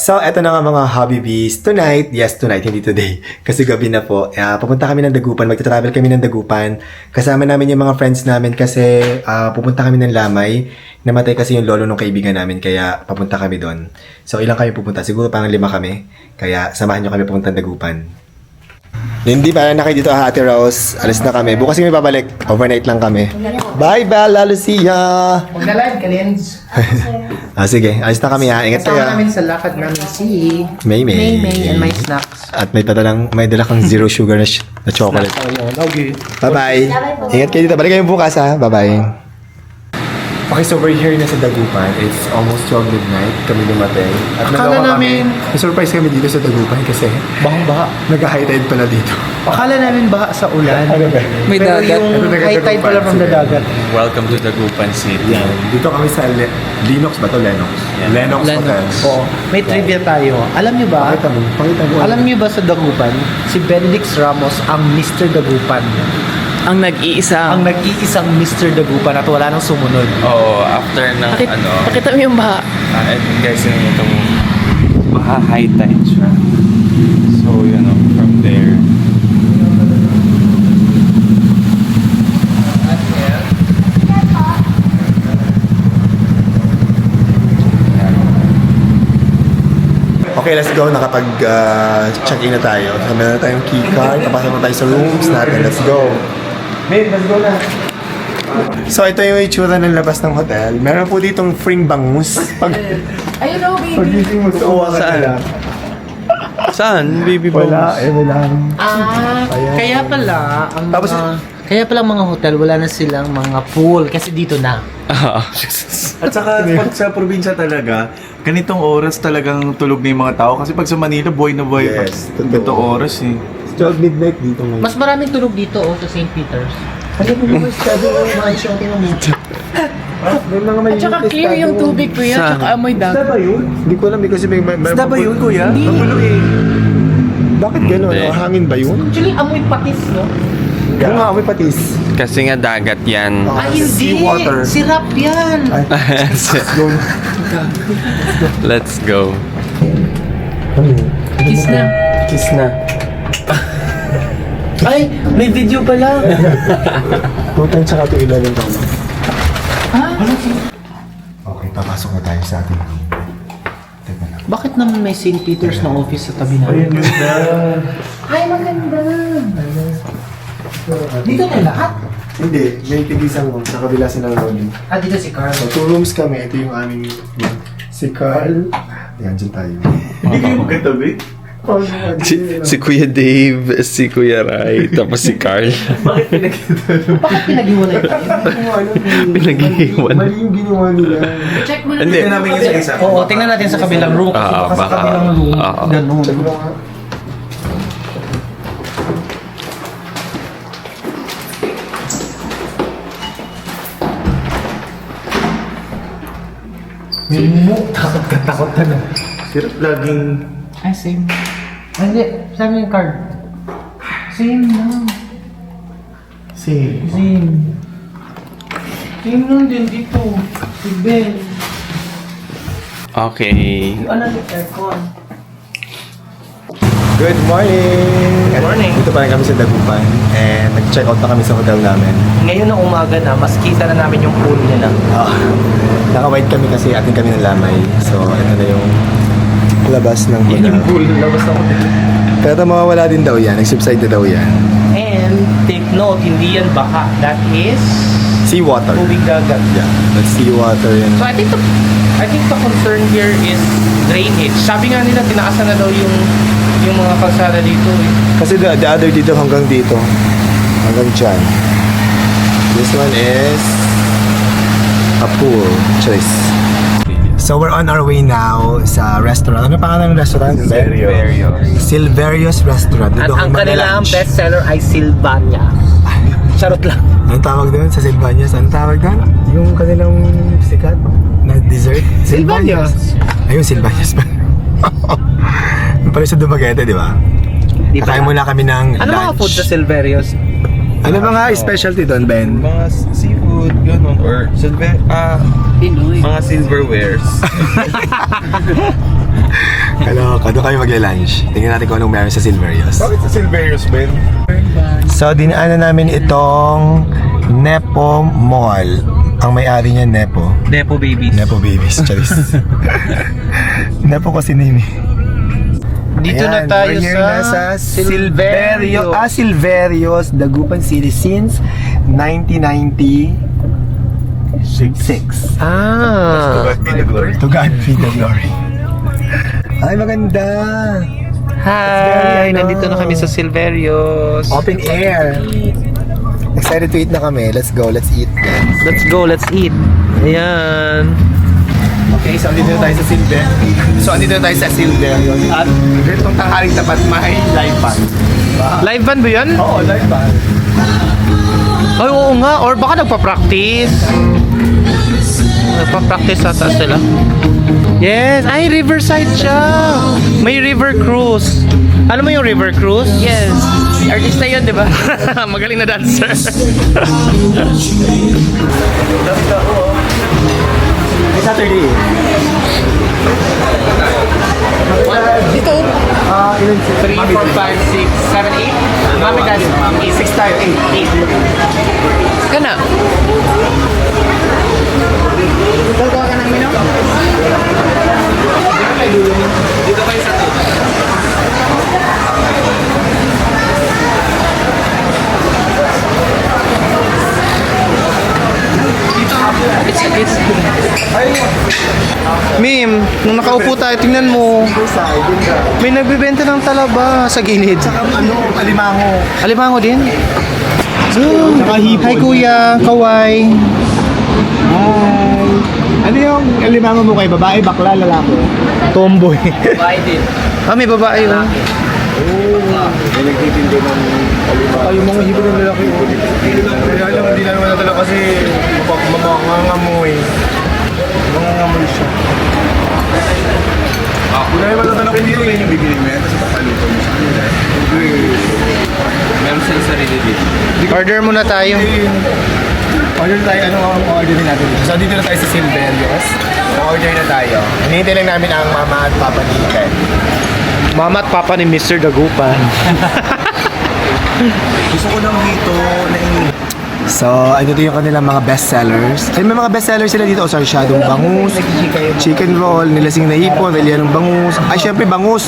So, eto na nga mga hobby bees. Tonight, yes tonight, hindi today. Kasi gabi na po. Pupunta kami ng Dagupan. Magta-travel kami ng Dagupan. Kasama namin yung mga friends namin kasi pupunta kami ng Lamay. Namatay kasi yung lolo ng kaibigan namin kaya papunta kami doon. So, ilang kami pupunta? Siguro parang 5 kami. Kaya samahan nyo kami pupunta ng Dagupan. Hindi pa na kayo dito, Ate Rose. Alis na kami. Bukas kami babalik. Overnight lang kami. Bye, Bella Lucia! Huwag na live ka, Lens. Sige. Alis na kami ha. Ingat kayo. Kasama namin sa lakad namin si May. and my snacks. At may dala kang zero sugar na chocolate. Oh, yun. Okay. Bye-bye. Ingat kayo dito. Balik kayo bukas ha. Bye-bye. Okay, so we're here na sa Dagupan. It's almost 12 midnight. Kami dumating. At Akala namin- surprise kami dito sa Dagupan kasi Bahang-baha. nag-high tide pala dito. Akala namin baha sa ulan. May Pero dagat. yung high tide pala from the dagat. Welcome to Dagupan City. Yan. Dito kami sa Lenox ba to? Lenox. Yeah. Lenox Hotel. Oo. May trivia tayo. Alam niyo ba? Pakita mo. Alam niyo ba sa Dagupan, si Benedict Ramos ang Mr. Dagupan. Ang nag-iisa. Ang nag-iisang Mr. Dagupan at wala nang sumunod. Oo, after ng Pakita mo yung baha. guys, yung itong high tide siya. So, from there. Okay, let's go. Nakapag-check-in na tayo. Meron na tayong key card. Papasok na tayo sa rooms natin. Let's go. Babe, let's go na. So, ito yung itsura ng labas ng hotel. Meron po ditong free bangus. Ayun o, baby. Pagising mo, tuwa ka Saan? na. Saan, baby boss? Wala. Kaya pala, ang Tapos- kaya pala mga hotel, wala na silang mga pool kasi dito na. At saka pag sa probinsya talaga, ganitong oras talagang tulog na yung mga tao. Kasi pag sa Manila, buhay na buhay. Yes, totoo. Ganito oras eh. 12 midnight dito ngayon. Mas maraming tulog dito sa St. Peter's. Ano po yung sabi mo yung mga shopping mo? May mga may At saka clear yung tubig, kuya. Saan? Tsaka amoy dagat. ba yun? Hindi ko alam kasi may Isda ba yun, kuya? Magulo eh. Bakit gano'n? Hindi. Hangin ba yun? Actually, amoy patis, no? Oo nga, may patis. Kasi nga dagat yan. Ay, hindi. Seawater. Sirap yan. Let's go. Kiss na. Kiss na. Ay, may video pala. Putan tsaka ito ilalim pa mo. Okay, papasok na tayo sa ating room. Teka lang. Bakit naman may St. Peter's na office sa tabi namin? Ay, maganda. Dito na lahat? Hindi, may tigisang room sa kabila silang room. Ah, dito si Carl. So, 2 rooms kami. Ito yung aming room. Si Carl. Ayan, dyan tayo. Hindi kayo magkatabi? Si Kuya Dave, si Kuya Rai, tapos si Carl. Bakit pinag-iwalay kayo? Pinag-iwan. Mali yung ginawa nila. Check mo Hindi. Tingnan namin yung isa-isa. Oo, tingnan natin sa kabilang room. Kasi Ah, baka sa baka. kabilang room, Ah. ganun. Check mo nga. Takot ka, takot ka na. Sirap laging... Ay, same. Ay, hindi. Sabi yung card. Same lang. Same. Same. Same lang din dito. Si Ben. Okay. Yung ano yung aircon. Good morning! Good morning! Dito pa rin kami sa Dagupan and nag-check out na kami sa hotel namin. Ngayon na umaga na, mas kita na namin yung pool nila. Naka-white kami kasi atin kami ng Lamay. So, ito na yung labas ng hotel. pool na labas ng hotel. Pero mawawala din daw yan. Nag-subside na daw yan. And take note, hindi yan baha. That is Seawater. tubig dagat. Yeah, that's seawater yan. So I think the concern here is drainage. Sabi nga nila tinaasan na daw yung mga kalsada dito eh. Kasi the other dito hanggang dito. Hanggang dyan. This one is a pool. Choice. So we're on our way now sa restaurant. Ano pangalan ng restaurant? Silverio's Restaurant. At Dito ang kami kanilang mag-lunch. bestseller ay Silvania. Charot lang. Anong tawag doon sa Silvanias? Anong tawag doon? Yung kanilang sikat na dessert? Silvanias. Ayun, Silvanias pa. Yung pala sa Dumaguete, di ba? Di Kakain ba? muna kami ng Ano lunch. mga food sa Silverios? Ano ba nga specialty doon, Ben? Mga seafood, ganun, or Pinoy. mga silverwares. Kaloka, doon kami magla-lunch. Tingnan natin kung anong meron sa Silverios. Bakit sa Silverios, Ben? So, dinaanan namin itong Nepo Mall. Ang may-ari niya, Nepo. Depo babies. Nepo Babies, charis. Nepo kasi name eh. Dito Ayan, na tayo we're here sa na Silverio. Silverios, Dagupan City since 1996. Ah. God be the glory. To God be the glory. Ay, maganda. Hi! Ano? Nandito na kami sa Silverios. Open air. Excited to eat na kami. Let's go, let's eat. Let's go, let's eat. Ayan. Okay, so andito na tayo sa Silverios. At itong tanghaling tapat may live band. Live band ba yan? Oo, live band. Ay, oo nga. Or baka nagpa-practice. Nagpa-practice ata sila. Yes! Ay, Riverside siya! May river cruise. Ano mo yung river cruise? Yes. Artista yun, di ba? Magaling na dancer. May Saturday. Dito. Ilan 3, 4, 5, 6, 7, 8. Mami, daddy. 6 tayo, 8. Ka na. Gagawa ka ng minom? Dito kayo sa to. Mim, nung nakaupo tayo, tingnan mo. May nagbibenta ng talaba sa gilid. Alimango. Alimango din? Hi kuya, kaway. Hi. Ano yung alimango mo kay babae, bakla, lalaki? Tomboy. Bahay din. Ah, may babae yun. May nagtitinda ng alimango. Ay, yung mga hibo ng lalaki. Kaya lang, hindi na naman natala kasi mamangangamoy. Mamangangamoy siya. Kung na naman natanong ko dito, yun yung bibili mo yan, tapos papaluto mo sa kanila. Meron sila sarili dito. Order muna tayo. Order tayo, ano ang orderin natin dito? So, dito na tayo sa Silverios. Order na tayo. Hinihintay lang namin ang mama at papa ni Ken. Mama at papa ni Mr. Dagupan. Gusto ko lang dito na So, ano dito yung kanilang mga bestsellers. Ay, may mga bestsellers sila dito. O, sarsyadong bangus, chicken roll, nilasing na hipon, relyanong bangus. Ay, syempre, bangus.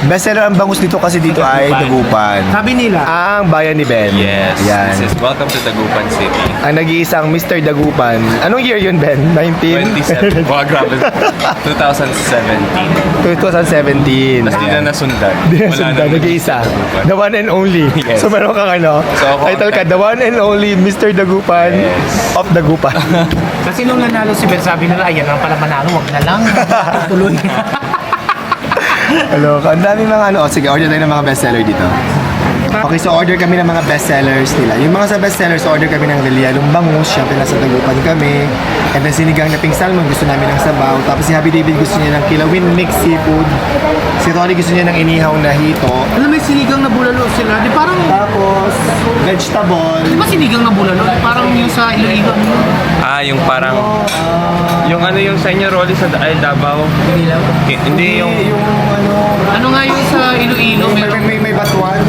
Bestseller ang bangus dito kasi dito ay Dagupan. Sabi nila, Ang bayan ni Ben. Yes. Yan. This is welcome to Dagupan City. Ang nag-iisang Mr. Dagupan. Anong year yun, Ben? 27. Wow, grabe. 2017. 2017. Tapos di na nasundan. Di na Wala sundan, na nag-iisa. Dagupan. The one and only. Yes. So meron kang ano, So, ako title ka, ang- The one and only Mr. Dagupan Yes. of Dagupan. kasi nung nanalo si Ben, sabi nila, ayan lang pala manalo, wag na lang. Tuloy. Hello, ang daming mga ano. O, sige, order tayo ng mga bestseller dito. Okay, so order kami ng mga bestsellers nila. Yung mga sa bestsellers, order kami ng Relialong Bangus. Siyempre, nasa Dagupan kami. And then, sinigang na pink salmon, gusto namin ng sabaw. Tapos si Happy David gusto niya ng kilawin mixed seafood. Si Ronnie gusto niya ng inihaw na hito. Alam, may sinigang na bulalo sila. Di parang, Tapos, vegetable. di ba sinigang na bulalo? Parang yung sa Iloilo. Ah, yung parang... yung ano yung sa inyo, Rolly, sa Davao? Hindi yung... Yung ano, Ano nga yung sa Iloilo? Meron, may batuan.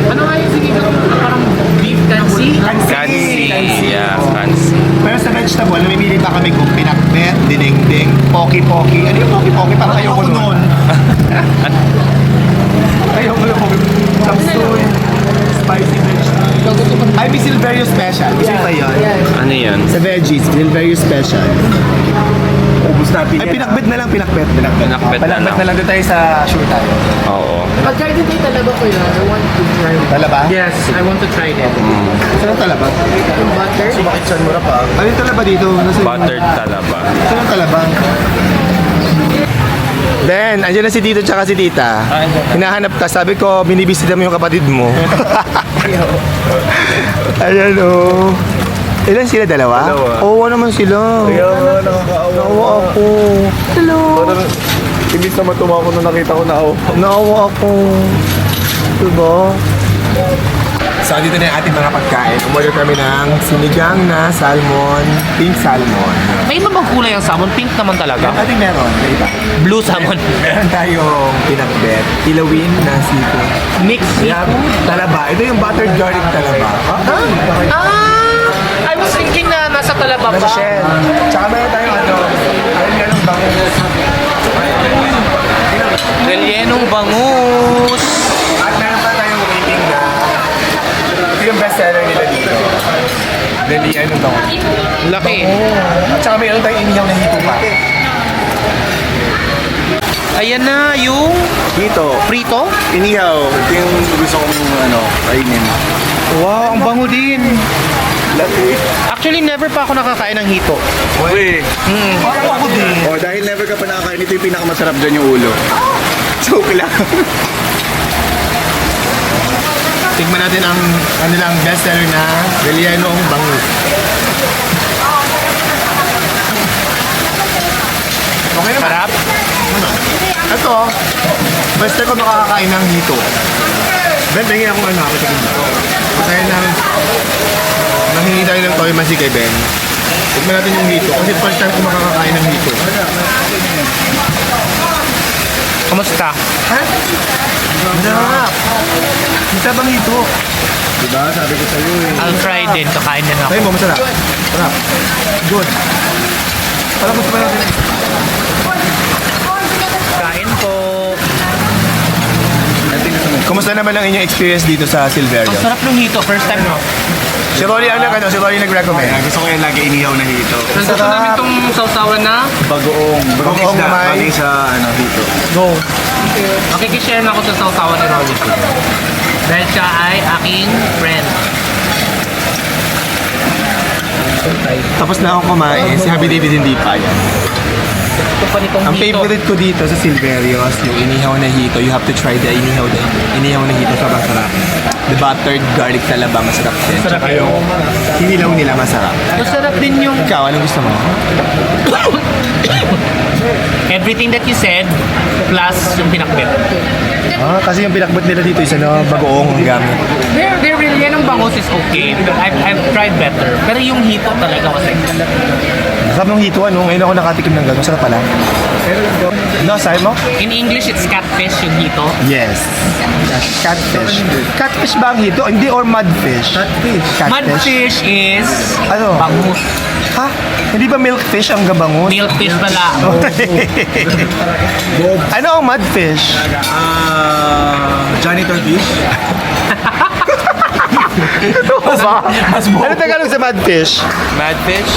ano nga yung sinigang na parang beef kansi? Kansi. Yeah, kansi. Pero sa vegetable, namimili pa kami kung pinakbet, dinengdeng, poki-poki. Ano yung poki-poki? Parang ayoko nun. Ayoko nun poki. Tapsoy, spicy vegetable. Ay, may Silverio Special. Gusto mo ba yun? Ano yun? Sa veggies, Silverio Special. ubus natin Ay, pinakbet na lang, pinakbet. Pinakbet na Pinakbet lang. na lang doon tayo sa sure tayo. Oo. Pag-try din tayo talaga ko yun. I want to try Talaba? Yes, I want to try that. Saan ang talaba? yung butter. Bakit saan mura pa? Ano yung talaba dito? Buttered talaba. Saan ang talaba? Ben, andyan na si Tito tsaka si Tita. Hinahanap ka. Sabi ko, binibisita mo yung kapatid mo. Ayan o. Ilan sila? Dalawa? Dalawa. Oo naman sila. Kaya nga, nakakaawa. Naawa ako. Hello. Parang, imbis naman tumako na nakita ko na ako. Naawa ako. Diba? So, dito na yung ating mga pagkain. Umorder kami ng sinigang na salmon, pink salmon. May iba bang kulay ang salmon? Pink naman talaga. Ating meron, may iba. Blue salmon. Meron tayong pinakbet, kilawin na seafood. Mixed Yeah, talaba. Ito yung buttered garlic talaba. I was thinking na nasa Talaba Nasa pa. shell. Tsaka meron tayong ayun nga ng bangus. Rellenong bangus. At meron pa tayong waiting na. Ito yung bestseller nila dito. Delian ng bangus. Laki. At saka meron tayong inihaw na hito pa. Ayan na yung Dito, prito. inihaw. Ito yung gusto kong kainin. Wow, ang bango din. Laki. Actually, never pa ako nakakain ng hito. Uy. Parang ako din. Oh, dahil never ka pa nakakain, ito yung pinakamasarap dyan yung ulo. Joke lang. Tignan natin ang kanilang bestseller na Delianong bangus. Okay naman. Sarap. Ito, basta ko makakakain ng hito. Ben, bengi akong ako sa kanya. Masaya ng nanghingi tayo ng toy masi kay Ben. Tignan natin yung hito. Kasi first time ko makakakain ng hito. Kamusta? Ha? Masarap! Masarap ang hito. Diba? Sabi ko sa'yo eh. I'll try din. Kakain din ako. Sabi mo, masarap. Masarap. Good. Parang gusto pa natin. Kain po. Kumusta naman ang inyong experience dito sa Silverio? Ang sarap ng hito. First time no? Si Rolly si Rolly nag-recommend. Gusto ko yung lagi inihaw na hito. Gusto namin itong sausawan na. Bagoong. Bagoong isda. kamay. Bagay sa hito. Go. Makikishare na ako sa sausawan ni Rolly. Dahil siya ay aking friend. Tapos na akong kumain. Si Happy David hindi pa yan. Gusto pa nitong Ang hito. favorite ko dito sa Silverios, yung inihaw na hito. You have to try the inihaw na hito. Sobrang sarap. The buttered garlic talaba, masarap din. Tsaka yung hinilaw nila, masarap. Masarap din yung Ikaw, anong gusto mo? everything that you said plus yung pinakbet. Kasi yung pinakbot nila dito is bagoong ang gamit. They're really, yan ang bangus is okay. I've tried better. Pero yung hito talaga kasi. Masarap ng hito, Ngayon ako nakatikim ng gano'n. Masarap pala. No, sabi mo? In English, it's catfish yung hito. Yes. Catfish. Catfish ba ang hito? Hindi, or mudfish? Catfish. Mudfish is Ano? bangus. Ha? Hindi ba milkfish ang gabangon? Milkfish pala. Ano ang mudfish? Janitor fish? Ito ba? Ano Tagalog sa mudfish? Madfish?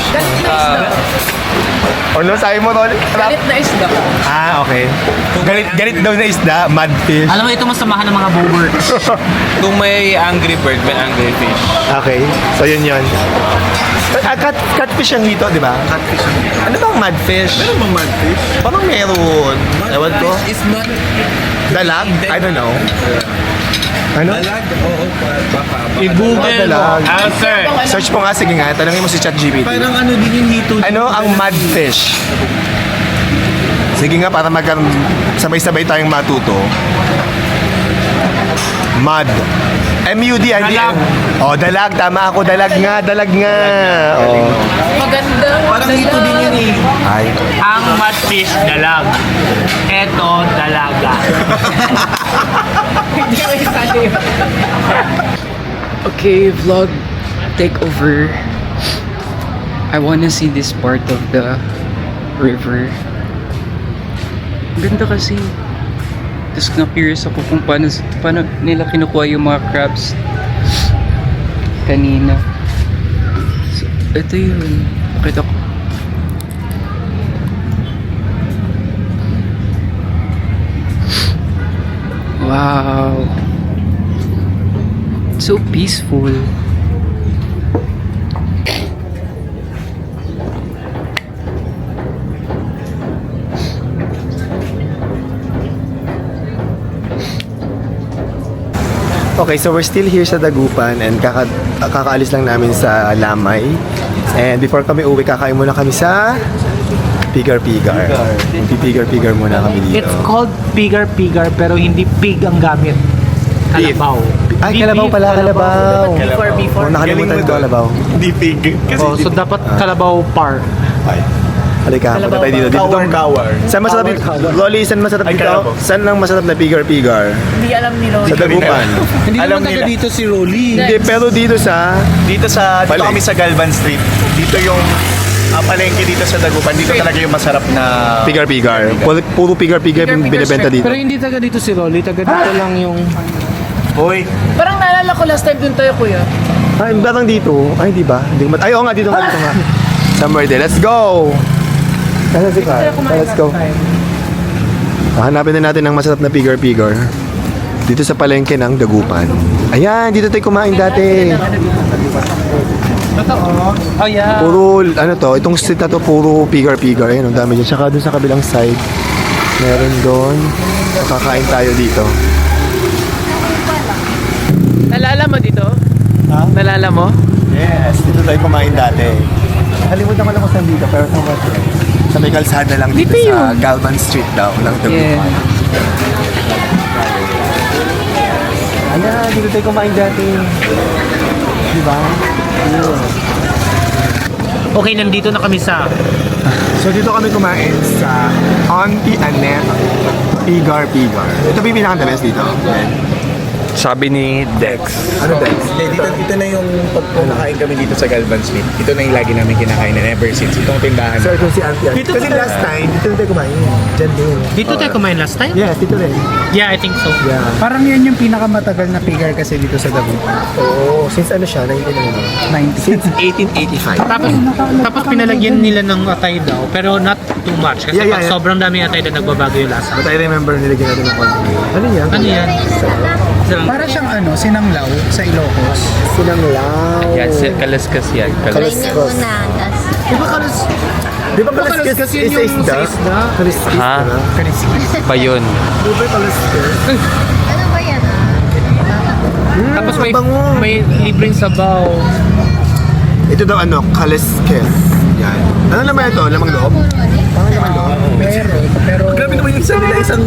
Ano sabi mo, Rolly? Galit na isda. Okay. Galit daw na isda, mudfish. Alam mo, ito masamahan ng mga bowbirds. Kung may angry bird, may angry fish. Okay. So, yun. Catfish ang hito, di ba? Catfish ang hito. Ano bang mudfish? Ano bang madfish? Parang meron. Ewan ko. Is not Dalag? I don't know. Ano? dalag. Oo, baka. I-google mo. Dalag. Answer. Search mo nga, sige nga. Tanongin mo si ChatGPT. Parang ano din yung hito. Ano ang mudfish? Sige nga, para sabay-sabay tayong matuto. Mud. M-U-D, hindi. Dalag. Dalag. Tama ako. Dalag nga. Oh. Maganda. Parang hito din yun eh. Ay. Ang mudfish, dalag. Eto, dalaga. Okay, vlog take over. I wanna see this part of the river. Ganda kasi. Tapos na-curious ako kung paano nila kinukuha yung mga crabs kanina. So, ito yun. Pakita ko. Wow. So peaceful. Okay, so we're still here sa Dagupan and kakaalis lang namin sa Lamay. And before kami uwi, kakain muna kami sa Pigar-Pigar. Pigar-Pigar muna kami dito. It's called pigar-pigar pero hindi pig ang gamit. Kalabaw. Ay, Hindi kalabaw beef, pala, kalabaw. Before. Oh, nakalimutan ko, kalabaw. Hindi pig. Kasi Oh, so dapat Kalabaw Park. Ay. Halika, punta tayo dito. Dito tong Kawar. Saan masarap dito? Loli, saan masarap Ay, dito? kalabaw. Saan ang masarap na pigar-pigar? Hindi alam ni Rolly. Sa Dagupan. Hindi Alam naman taga nila. dito si Rolly. Hindi, pero dito sa... Dito Palengke. kami sa Galvan Street. Dito yung palengke dito sa Dagupan. Dito talaga yung masarap na Pigar-pigar. Puro pigar-pigar yung binibenta dito. Pero hindi taga dito si Rolly, taga dito lang yung... Hoy, Parang naalala ko last time dun tayo, kuya. Ay, parang dito. Ay, di ba? Ay, oo nga, dito nga, dito nga. Somewhere there. Let's go! Nasa si Carl. Let's go. Hanapin na natin ang masarap na pigar-pigar. Dito sa palengke ng Dagupan. Ayan, dito tayo kumain dati. Oh yeah. Puro, ano to, itong street na to, puro pigar-pigar. Ayan, ang dami dyan. Tsaka dun sa kabilang side, meron doon. Makakain tayo dito. Nalala mo dito? Ha? Nalala mo? Yes, dito tayo kumain dati. Nakalimutan ko lang kung saan dito, pero sa may kalsada lang dito sa Galvan Street daw ng Dagupan. Ayan, dito tayo kumain dati. Diba? Okay, nandito na kami sa... So dito kami kumain sa Auntie Annette Pigar-Pigar. Ito ba yung pinaka-the-best dito? Sabi ni Dex. Ano Dex? Ito na yung pag kumakain kami dito sa Galvan Street. Ito na yung lagi namin kinakain na ever since. Itong tindahan. So ito si Auntie Annette. Kasi last time, dito tayo kumain. Diyan din. Dito tayo kumain last time? Yes, dito rin. Yeah, I think so. Yeah. Parang yan yung pinakamatagal na figure kasi dito sa Dagupan. Oo, since ano siya, 1990. Since 1885. Tapos pinalagyan nila ng atay daw, pero not too much. Kasi Yeah, yeah, pag yeah. sobrang dami atay na nagbabago yung lasa. But I remember nilagyan natin ng konti. Ano yan? Ano yan? Para siyang sinanglaw sa Ilocos. Sinanglaw. Yan, kalaskas yan. Kalaskos. Di ba kalaskos is sa isda? Kalaskos Ha? na. Pa yun. Di ba kalaskos? Ano ba yan? Tapos may, bango. may libreng sabaw. Ito daw ano, kalaskos. Yan. Ano naman ito? Lamang loob? Parang lamang loob. Pero Grabe naman yung sa nila, isang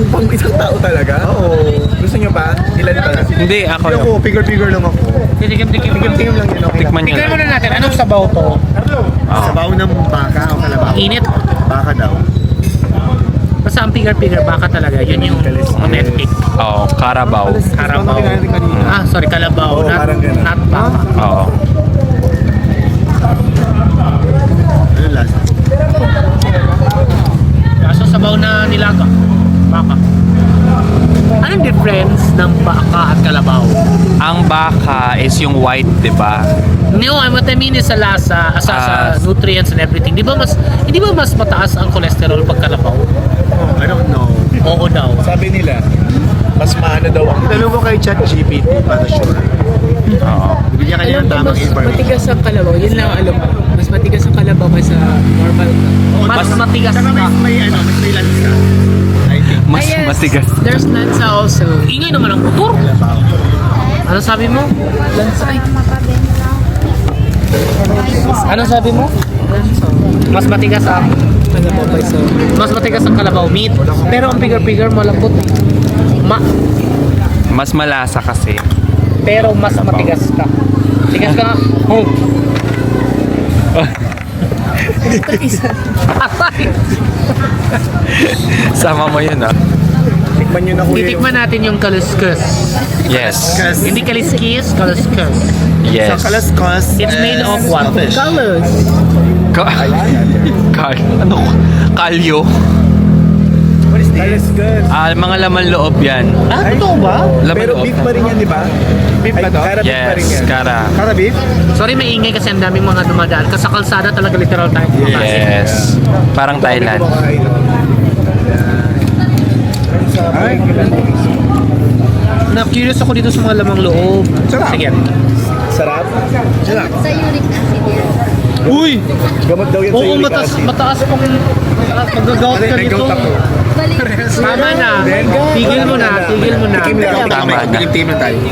tao talaga. Oo. Gusto nyo pa? Ilan pa? Hindi, ako Hindi yun. ako, figure-figure lang ako. Titigim-tikim. Tingin lang yun, okay lang. Tikman nyo Tignan lang. muna natin, anong sabaw to? Sabaw ng baka o kalabaw? Init. Baka daw. Basta ang pigar-pigar, baka talaga. Yun yung authentic. Oo, Carabao. Karabaw. Ah, sorry, kalabaw. Oo, Not, parang ganun. not baka. Oo. Ano last? Kaso sabaw na nilaga. Baka. Anong difference ng baka at kalabaw? Ang baka is yung white, di ba? No, what I mean is sa lasa, sa nutrients and everything. Di ba mas mataas ang cholesterol pag kalabaw? I don't know. Oo daw. Sabi nila, mas maano daw ang Tanong mo kay ChatGPT para sure. Oo. Bigyan ka niya ng tamang information. Matigas ang kalabaw. Yun lang alam ko. Mas matigas ang kalabaw kaysa normal. Mas matigas Saka ka. mas may lansa. I think. Mas matigas. There's lansa also. Ingay naman ang motor. Ano sabi mo? Ano sabi mo? Mas matigas ang Kalabaw kaysa... mas matigas ang kalabaw meat. Pero ang pigar-pigar malambot. Mas malasa kasi. Pero mas matigas ka. Tigas ka nga. Oh. Sama mo yun, ah. Tikman nyo na kuya. Titikman natin yung kaluskus. Yes. Hindi kaliskis, kaluskus. Yes. Sa kalaskos. It's made of what? Colors. Ano? Kalyo. Kalaskos. Mga laman loob yan. Ah, totoo ba? Laman Pero loob. beef pa rin yan, di ba? Beef ba to? Kara beef pa rin Yes, yan. kara. Kara beef? Sorry, may ingay kasi ang daming mga dumadaan. Kasi sa kalsada talaga literal tayo. Yes. Parang Thailand. Ay, Na-curious ako dito sa mga lamang loob. Sige. sarap. Sarap. Sa uric acid yan. Uy! Gamot daw yan sa Oo, uric mataas, acid. mataas pang mag-gout ka nito. Balik. Tama na. Tigil mo na, tigil mo na. Tama na. Team na tayo. May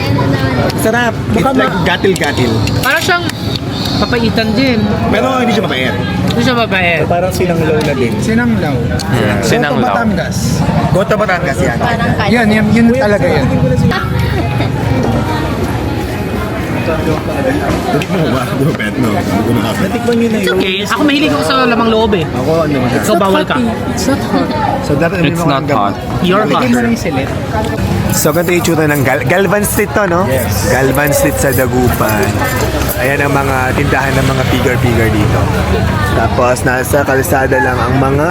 ano na. Sarap. It's like gatil-gatil. Parang siyang Papaitan din. Pero hindi siya mapait. Hindi siya mabait. Parang sinanglaw na din. Sinanglaw. Sinanglaw. Goto Batangas. Goto Batangas yan. Parang kanya. Yun talaga yan. Natikman nyo na It's okay. Ako mahilig ako sa lamang loob eh. Ako, ano mo So bawal ka. It's not hot. So, dapat It's not hot. You're hot. Bigyan mo na yung silit. So, ganito yung itsura ng Galvan Street to, no? Yes. Galvan Street sa Dagupan. Ayan ang mga tindahan ng mga figure dito. Tapos, nasa kalsada lang ang mga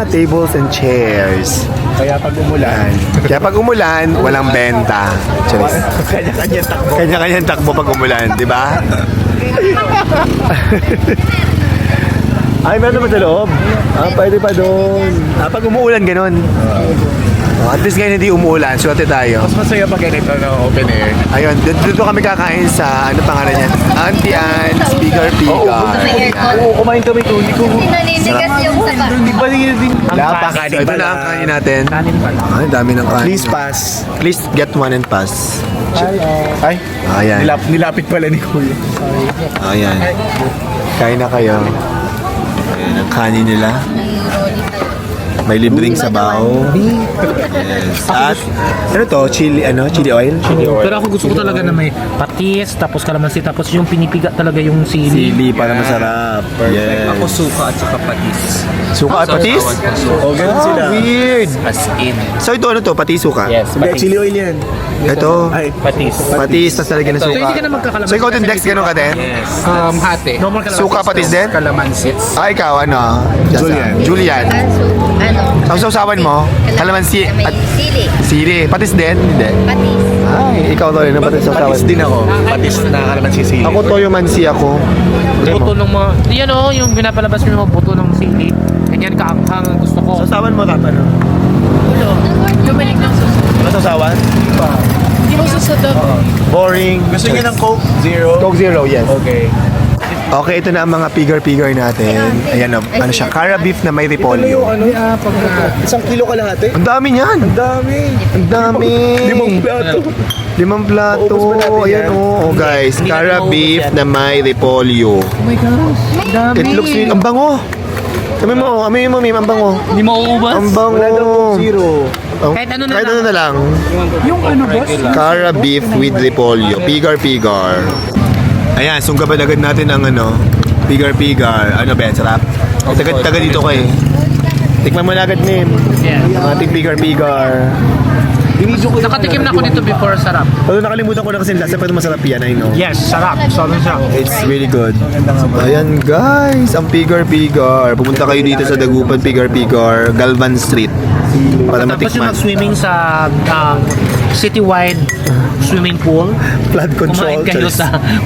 tables and chairs. Kaya pag umulan, Kaya pag umulan, walang benta. Charis. kanya-kanya takbo. Kanya-kanyang takbo pag umulan, di ba? Ay, meron naman sa loob. Pwede pa doon. Pag umuulan, ganun. At least ngayon hindi umuulan, swerte tayo. Mas masaya pag ganito na open air. Ayun, dito kami kakain sa, ano pangalan niya? Auntie Anne's Pigar. May aircon. Oo, kumain kami ito. Hindi ko... Naninigas yung saba. Hindi ba din... Lapas. So, ito na ang kanin natin. Kanin pala. Ay, dami ng kanin. Please pass. Please get one and pass. Ay, Ayan. nilapit pala ni Kuya. Ayan. Kain na kayo. Ayan ang kanin nila. May libreng sabaw. Yes. At, ano to? Chili oil? Pero ako gusto ko talaga na may patis, tapos kalamansi, tapos yung pinipiga talaga yung sili. Sili para masarap. Yes. Ako suka at saka patis. Suka at patis? Oh, ganun sila. Weird. As in. So ito ano to? Patis suka? Yes, Hindi, chili oil yan. Ito. Ay, patis. Patis, tas talaga ng So suka. hindi ka na magkakalamansi. So ikaw din Dex, ganun ka din? Yes. Hati. Normal kalamansi. Suka patis din? Kalamansi. Ikaw ano? Julian. Kaso, ano? Ang sausawan mo? Kalamansi May at sili. sili. Patis din? Hindi. Patis. Ay, ikaw to rin ang patis sausawan. patis din ako. Patis na kalaman sisili. Ako toyo mansi ako. Buto ng mga... Yan o, yung pinapalabas mo yung mga buto ng sili. Ganyan kaanghang ang gusto ko. Sausawan mo tata no? Lumilig ng susunod. Ano sausawan? Hindi mo susunod. Boring. Gusto niyo ng Coke Zero? Coke Zero, yes. Okay. Okay, ito na ang mga figure natin. Ayan o, ano siya? Cara beef na may repolyo. Isang kilo kalahati? Ang dami niyan! Ang dami. Ang dami! Limang plato. Limang plato. Maubos ba natin Ayan yan? o, guys. Hindi Cara natin beef maubos yan. na may repolyo. Oh my gosh. Dami. It looks really... Ang bango! Amoy mo, Mim. Ang bango. Hindi mo uubas? Ang bango. Wala daw Coke Zero. Oh, Kahit ano na kahit lang. ano na lang. Yung ano, boss? Cara beef with repolyo. Pigar. Ayan, sunggaban agad natin ang ano. Pigar. Ano ba yan? Sarap? Taga dito ko eh. Tikman mo na agad, Mim. Yeah. Ang ating pigar. Nakatikim na ako dito before, sarap. Although nakalimutan ko na kasi lasa, pero masarap yan, I know. Yes, sarap. Solid siya. It's really good. Ayan guys, ang Pigar. Pumunta kayo dito sa Dagupan, Pigar. Galvan Street. Para Tapos yung matikman. mag-swimming sa citywide swimming pool. Flood control.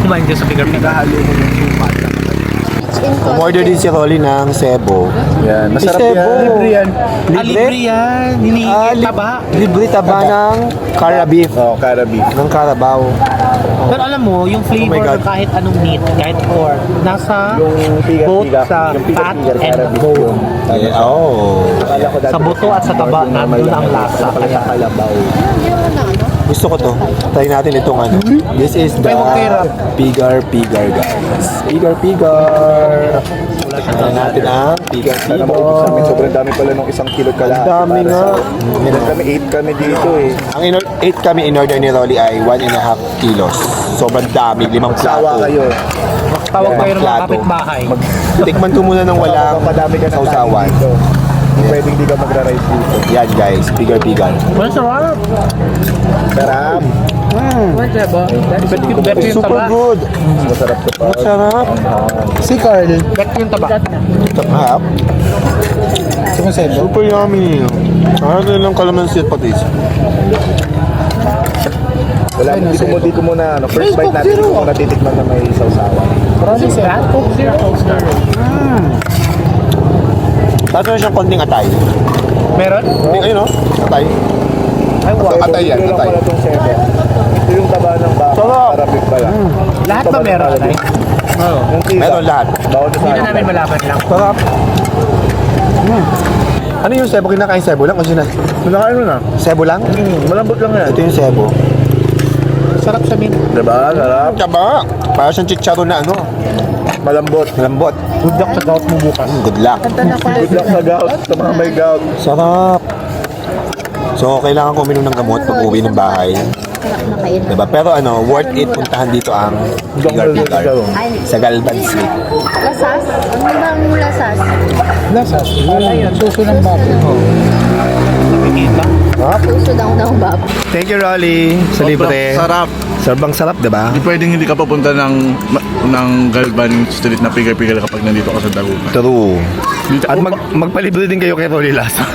Kumain kayo sa Pigar. Umorder din si Rolly ng sebo. Yan, masarap Sebo. yan. Libre yan. Libre yan. Hinihingi taba. Libre taba ng Cara beef. Oh, cara beef. Ng Carabao. Pero alam mo, yung Oh my flavor God. ng kahit anong meat, kahit pork, nasa Yung both piga-piga. sa Yung fat piga-piga, cara and beef bone. yun. Yeah, oh. Akala ko dati- Sa buto at sa taba, nandun ang lasa. Pala sa kalabaw. Gusto ko to. Try natin itong ano. This is the Pigar guys. Pigar. Try natin ang Pigar. Sana maubos namin. Sobrang dami pala nung isang kilo kalahati. Ang dami para nga. sa- Ilan kami? 8 kami dito eh. Ang 8 kami in order ni Rolly ay 1.5 kilos. Sobrang dami, 5 Sawa plato. kayo. Tawag kayo ng mga Plato. kapitbahay. Tikman ko muna ng walang Madami ka ng sausawan. dito. Hindi pwedeng di ka magra-rice dito. Yan guys, Pigar. Wala sarap. Sarap. Bet yung Super taba. good. Masarap to pa. Sarap. Si Carl. Bet yung taba. Sarap. Super yummy. Ano lang kalamansi at patis. Wala, hindi ko muna, ano, first bite natin, hindi ko muna titikman na may sausawan. Coke Zero. Tapos meron siyang konting atay. Meron? Ayun o, atay. Ay, wow. Atay yan, Ito lang atay. pala itong sebe. Ito yung taba ng baka. Sarap. Karabig pala. Lahat ba meron? Ay? Yung tisa. Meron lahat. Bawal na sa Hindi na akin. namin malaman lang. Sarap. Ano yung sebo? Kinakain sebo lang? Kasi na, Nakain mo na. sebo lang? Malambot lang yan. Ito yung sebo. Sarap sa min. Diba? Sarap. Taba. Para siyang chicharon na ano. Malambot. Malambot. Good luck sa gout mo bukas. Good luck. Good luck sa gout, sa mga may gout. Sarap. So, kailangan ko uminom ng gamot pag uwi ng bahay. Diba? Pero worth it puntahan dito ang Pigar sa Galban Street. Lasas? Ano ba ang lasas? Lasas. Ayun, suso ng baboy. Suso daw ng bab. Thank you, Rolly, sa libre. Sarap. Sobrang sarap, diba? Hindi pwedeng hindi ka papunta ng Galban Street na pigar-pigar kapag nandito ka sa Dagupan. True. At magpalibre din kayo kay Rolly Lasa.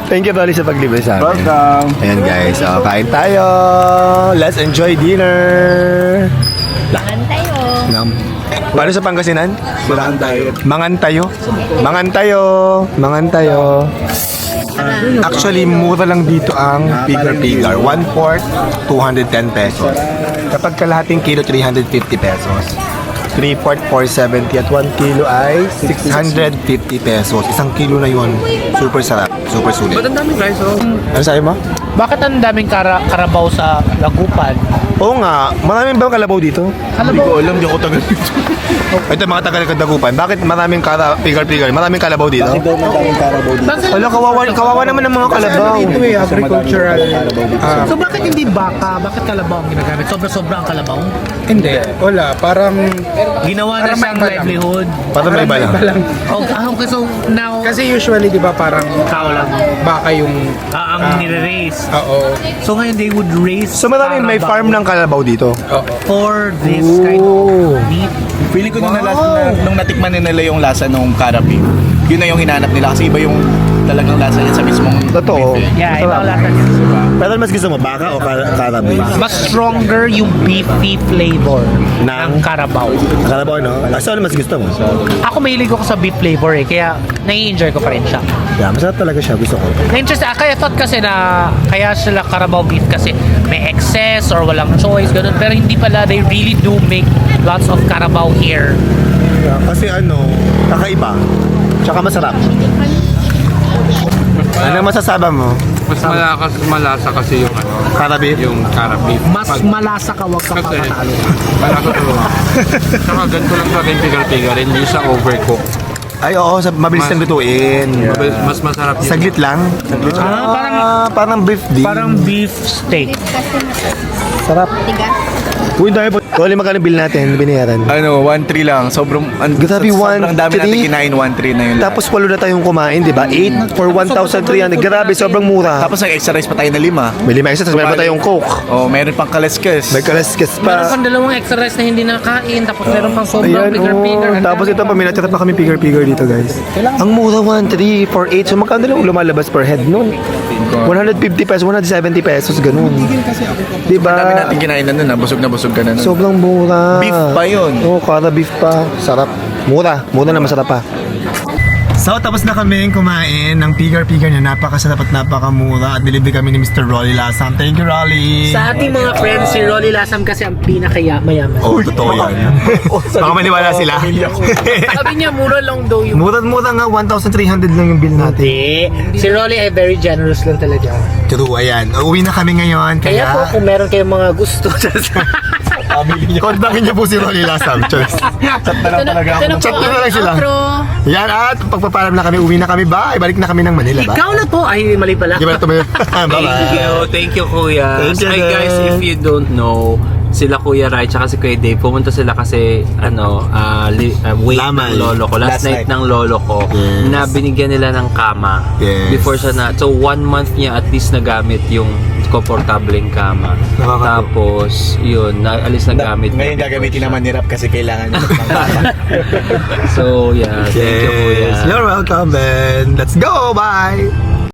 Thank you, Rolly, sa paglibre sa amin. Welcome. Ayan, guys. So, kain tayo. Let's enjoy dinner. Mangan tayo. Paano sa Pangasinan? Siraan tayo. Mangantayo. Mangantayo. Mangantayo. Actually, mura lang dito ang pigar-pigar. 1/4, 210 pesos. Kapag kalahating kilo, 350 pesos. 3/4, 470 at 1 kilo ay 650 pesos. Isang kilo na yun. Super sarap. Super sulit. Ba't ang daming guys, oh? Ano sabi mo? Bakit ang daming karabaw sa Lagupan? Oo nga. Maraming ba kalabaw dito? Hindi ko alam, di ako tagal dito. Ito mga taga-Dagupan. Bakit maraming pigar-pigar? Maraming kalabaw dito? Wala, kawawa naman ng mga kalabaw. Ito agricultural. So bakit hindi baka? Bakit kalabaw ang ginagamit? Sobra-sobra ang kalabaw? Hindi. Wala. Parang Ginawa na Parang siyang may iba lang. livelihood. Parang may iba lang. Okay, so now, kasi usually, di ba, parang tao lang. baka yung... Ang nire-raise. Oo. So ngayon they would raise So maraming may farm ng kalabaw dito. for this kind of meat. Feeling ko nung natikman nila yung lasa ng Karabi, yun na yung hinanap nila kasi iba yung talagang lasa niya sa mismong Totoo. beef eh. Yeah, iba ang lasa niya. Pero mas gusto mo, baka o karabi? Mas stronger yung beefy flavor ng Carabao. Kalabaw, no? So, ano mas gusto mo? Ako mahilig ako sa beef flavor eh, kaya nai-enjoy ko pa rin siya. Yeah, masarap talaga siya. Gusto ko. Na-interest, kaya thought kasi na kaya sila Carabao beef kasi may excess or walang choice, ganun. Pero hindi pala, they really do make lots of Carabao here. Yeah, kasi kakaiba. Tsaka masarap. Ano masasaba mo? Mas malasa kasi yung Karabi? yung Karabi. Mas malasa ka, wag ka Kasi papatalo. malasa to. Saka ganito lang sa akin pigar-pigar, hindi siya overcook. Ay, oo. Mabilis lang lutuin. Mas masarap yun. Saglit lang. Parang beef din. Parang beef steak. Kasi sarap. matigas. Uy, dahil po. Rolly, magkano bill natin? Binayaran. 1-3 lang. Sobrang Grabe, sobrang dami 1-3. natin kinain, 1-3 na yun. Tapos 8 na tayong kumain, di ba? 8 for 1,300. Grabe, sobrang mura. Tapos nag-extra rice pa tayo na 5. May 5 extra, tapos meron pa tayong coke. Oh, meron pang kalaskes. May kalaskas Meron pa. pang dalawang extra rice na hindi nakain, tapos meron pang sobrang Ayan, bigger-bigger. oh. Tapos ito pa, minatchat pa kami pigar-pigar dito, guys. Ang mura, 1,300 for 8. So, magkano lang lumalabas per head nun? 150 pesos, 170 pesos, ganun. Di Ang dami ba? natin kinain na nun, busog na busog ka na nun. Sobrang mura. Beef pa yun. Oo, kada beef pa. Sarap. Mura. Mura na masarap pa. So, tapos na kami kumain ng pigar-pigar niya. Napakasarap at napakamura. At nilibre kami ni Mr. Rolly Lasam. Thank you, Rolly. Sa ating mga friends, si Rolly Lasam kasi ang pinakamayaman. Oh, totoo yan. Baka maniwala sila. Sabi niya, mura lang daw yung... Mura nga, 1,300 lang yung bill natin. Hindi. Si Rolly ay very generous lang talaga. True, ayan. Uuwi na kami ngayon. Kaya po, kung meron kayong mga gusto, kontakin niyo po si Rolly Lasam. Choice. Chat na lang talaga ako. Chat na lang sila. Yan, at pagpapalam na kami, uwi na kami ba? Ibalik na kami ng Manila ba? Ikaw na po. Ay, mali pala. Di ba ito ba? Bye-bye. Thank you Kuya. Thank you, Hi guys, Dad. if you don't know, sila Kuya Rai tsaka si Kuya Dave, pumunta sila kasi wait Lamay. ng lolo ko, last night ng lolo ko, Yes. na binigyan nila ng kama. Yes. Before siya so 1 month niya at least nagamit yung komportableng kama. Nakakatuwa. Tapos yun, naalis na gamit Ngayon niya. gagamitin naman ni Rap kasi kailangan niya ng So yeah, thank you Kuya. Yes, you're welcome, Ben. Let's go. Bye.